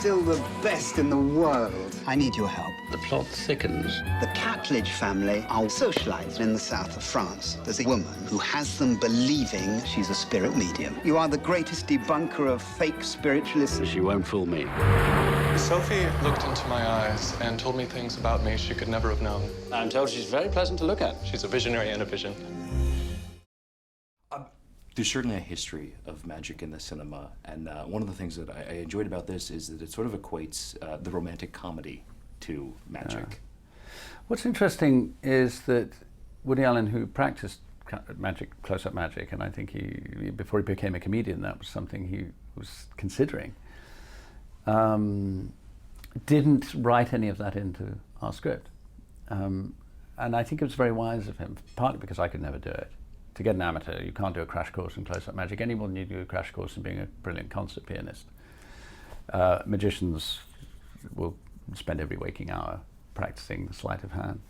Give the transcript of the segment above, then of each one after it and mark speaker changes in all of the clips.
Speaker 1: still the best in the world. I need your help.
Speaker 2: The plot thickens.
Speaker 1: The Catledge family are socialized in the south of France. There's a woman who has them believing she's a spirit medium. You are the greatest debunker of fake spiritualists.
Speaker 2: She won't fool me.
Speaker 3: Sophie looked into my eyes and told me things about me she could never have known.
Speaker 2: I'm told she's very pleasant to look at.
Speaker 3: She's a visionary and a vision.
Speaker 4: There's certainly a history of magic in the cinema, and one of the things that I enjoyed about this is that it sort of equates the romantic comedy to magic.
Speaker 5: What's interesting is that Woody Allen, who practiced magic, close-up magic, and I think before he became a comedian, that was something he was considering, didn't write any of that into our script. And I think it was very wise of him, partly because I could never do it. To get an amateur, you can't do a crash course in close-up magic any more than you do a crash course in being a brilliant concert pianist. Magicians will spend every waking hour practicing the sleight of hand.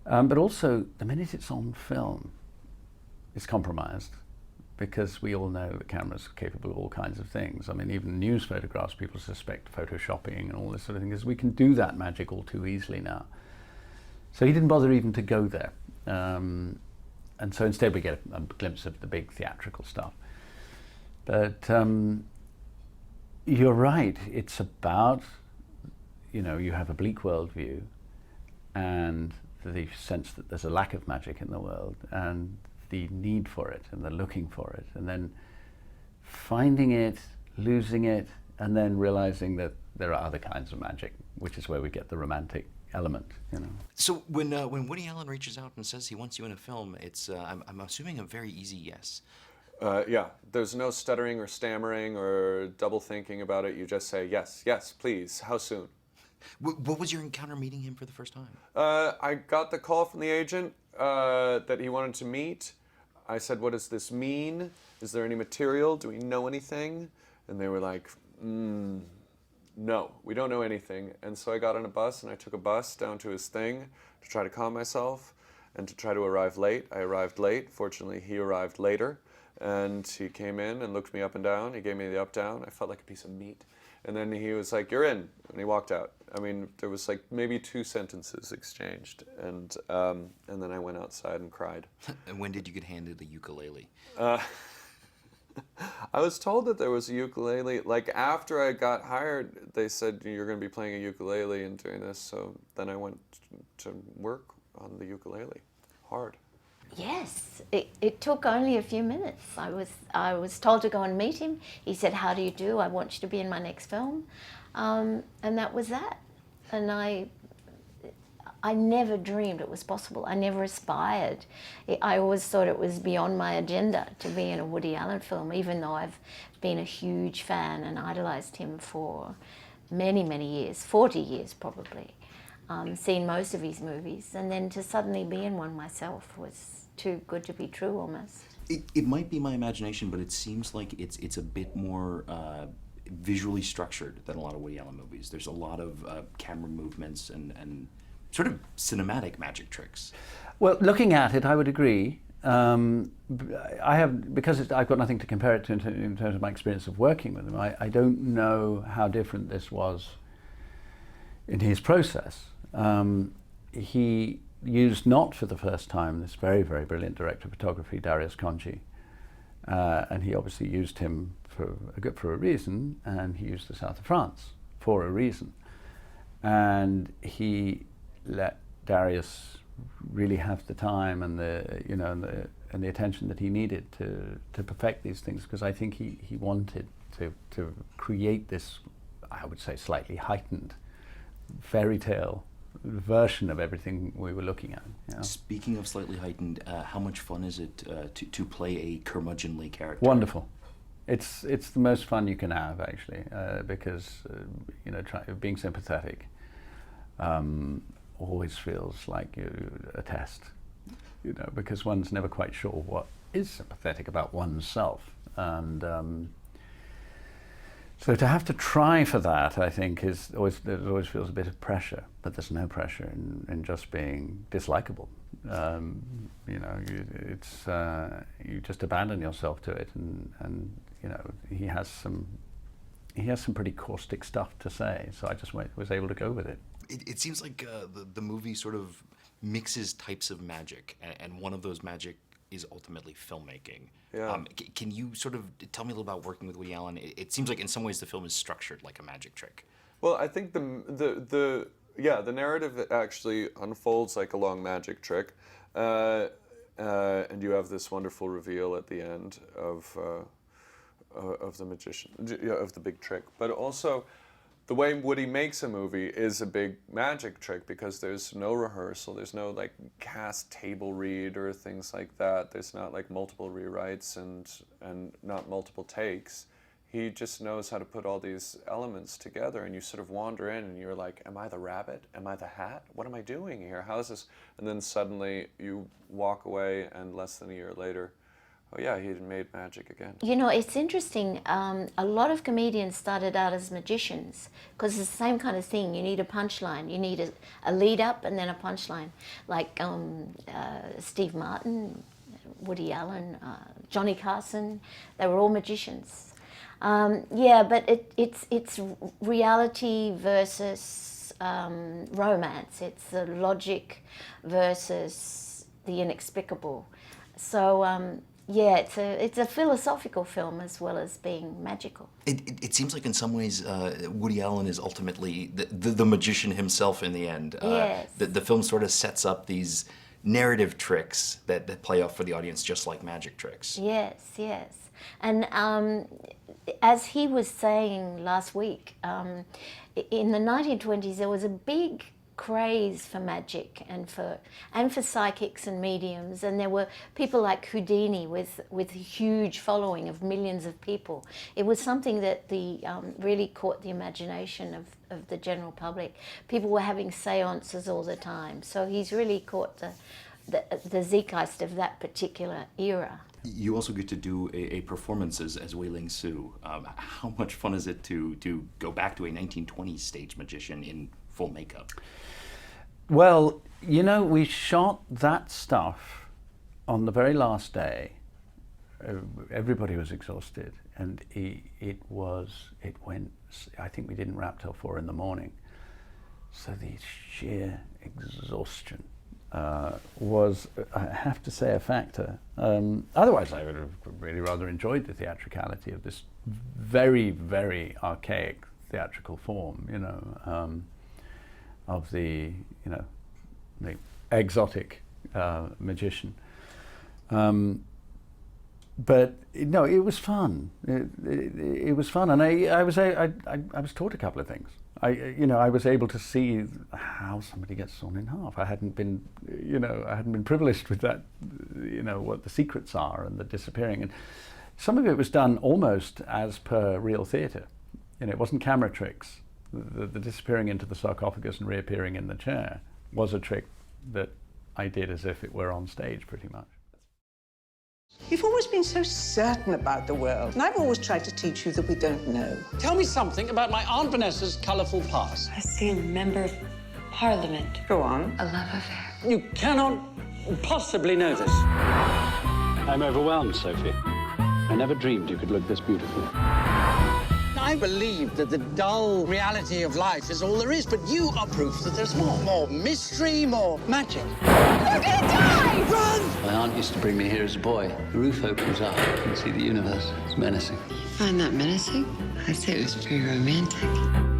Speaker 5: But also, the minute it's on film, it's compromised, because we all know the camera's capable of all kinds of things. I mean, even news photographs, people suspect photoshopping and all this sort of thing, because we can do that magic all too easily now. So he didn't bother even to go there. And so instead we get a glimpse of the big theatrical stuff. But you're right, it's about, you have a bleak worldview and the sense that there's a lack of magic in the world and the need for it and the looking for it, and then finding it, losing it, and then realizing that there are other kinds of magic, which is where we get the romantic element,
Speaker 4: So when Woody Allen reaches out and says he wants you in a film, it's I'm assuming a very easy yes.
Speaker 3: Yeah, there's no stuttering or stammering or double thinking about it. You just say, yes, yes, please, how soon?
Speaker 4: What was your encounter meeting him for the first time?
Speaker 3: I got the call from the agent that he wanted to meet. I said, what does this mean? Is there any material? Do we know anything? And they were like, no, we don't know anything. And so I got on a bus and I took a bus down to his thing to try to calm myself and to try to arrive late. I arrived late. Fortunately, he arrived later. And he came in and looked me up and down. He gave me the up-down. I felt like a piece of meat. And then he was like, you're in. And he walked out. I mean, there was like maybe 2 sentences exchanged. And then I went outside and cried.
Speaker 4: And when did you get handed a ukulele?
Speaker 3: I was told that there was a ukulele. Like, after I got hired, they said, you're going to be playing a ukulele and doing this. So then I went to work on the ukulele, hard.
Speaker 6: Yes, it took only a few minutes. I was told to go and meet him. He said, how do you do? I want you to be in my next film. And that was that. And I never dreamed it was possible. I never aspired. I always thought it was beyond my agenda to be in a Woody Allen film, even though I've been a huge fan and idolized him for many, many years, 40 years probably. Seen most of his movies, and then to suddenly be in one myself was too good to be true almost.
Speaker 4: It might be my imagination, but it seems like it's a bit more visually structured than a lot of Woody Allen movies. There's a lot of camera movements and sort of cinematic magic tricks.
Speaker 5: Well, looking at it, I would agree. I've got nothing to compare it to in terms of my experience of working with him. I don't know how different this was in his process. He used not for the first time this very, very brilliant director of photography, Darius Khondji, and he obviously used him for a reason, and he used the south of France for a reason. And he let Darius really have the time and the attention that he needed to perfect these things, because I think he wanted to create this, I would say, slightly heightened fairy tale version of everything we were looking at.
Speaker 4: Speaking of slightly heightened, how much fun is it to play a curmudgeonly character?
Speaker 5: Wonderful. It's the most fun you can have, actually, because being sympathetic always feels like a test, because one's never quite sure what is sympathetic about oneself, and so to have to try for that, I think, always feels a bit of pressure, but there's no pressure in just being dislikable. You just abandon yourself to it, and he has some he has some pretty caustic stuff to say, so I just was able to go with it.
Speaker 4: It seems like the movie sort of mixes types of magic, and one of those magic is ultimately filmmaking.
Speaker 3: Yeah.
Speaker 4: Can you sort of tell me a little about working with Woody Allen? It seems like in some ways the film is structured like a magic trick.
Speaker 3: Well, I think the narrative actually unfolds like a long magic trick, and you have this wonderful reveal at the end of the magician, of the big trick. But also, the way Woody makes a movie is a big magic trick because there's no rehearsal, there's no like cast table read or things like that. There's not like multiple rewrites and not multiple takes. He just knows how to put all these elements together, and you sort of wander in and you're like, am I the rabbit? Am I the hat? What am I doing here? How is this? And then suddenly you walk away, and less than a year later, oh yeah, he made magic again.
Speaker 6: You know, it's interesting. A lot of comedians started out as magicians because it's the same kind of thing. You need a punchline. You need a lead up and then a punchline. Like Steve Martin, Woody Allen, Johnny Carson, they were all magicians. Yeah, but it's reality versus romance. It's the logic versus the inexplicable. So yeah, it's a philosophical film as well as being magical.
Speaker 4: It seems like in some ways Woody Allen is ultimately the magician himself in the end.
Speaker 6: Yes.
Speaker 4: The film sort of sets up these narrative tricks that play off for the audience just like magic tricks.
Speaker 6: Yes, yes. And as he was saying last week, in the 1920s there was a big craze for magic and for psychics and mediums, and there were people like Houdini with a huge following of millions of people. It was something that really caught the imagination of the general public. People were having seances all the time, so he's really caught the zeitgeist of that particular era.
Speaker 4: You also get to do a performance as Wei Ling Soo. How much fun is it to go back to a 1920s stage magician in full makeup?
Speaker 5: Well, you know, we shot that stuff on the very last day. Everybody was exhausted, and it went, I think we didn't wrap till 4 a.m. So the sheer exhaustion was, I have to say, a factor. Otherwise, I would have really rather enjoyed the theatricality of this very, very archaic theatrical form, you know, of the exotic magician. But no, it was fun. It was fun, and I was taught a couple of things. I was able to see how somebody gets sawn in half. I hadn't been privileged with that, what the secrets are and the disappearing. And some of it was done almost as per real theatre. It wasn't camera tricks. The disappearing into the sarcophagus and reappearing in the chair was a trick that I did as if it were on stage, pretty much.
Speaker 7: You've always been so certain about the world, and I've always tried to teach you that we don't know.
Speaker 2: Tell me something about my Aunt Vanessa's colourful past.
Speaker 8: I see a member of Parliament.
Speaker 7: Go on.
Speaker 8: A love affair.
Speaker 2: You cannot possibly know this. I'm overwhelmed, Sophie. I never dreamed you could look this beautiful. I believe that the dull reality of life is all there is, but you are proof that there's more. More mystery, more magic.
Speaker 8: You're gonna die!
Speaker 2: Run! My aunt used to bring me here as a boy. The roof opens up. You can see the universe. It's menacing.
Speaker 8: You find that menacing? I'd say it was very romantic.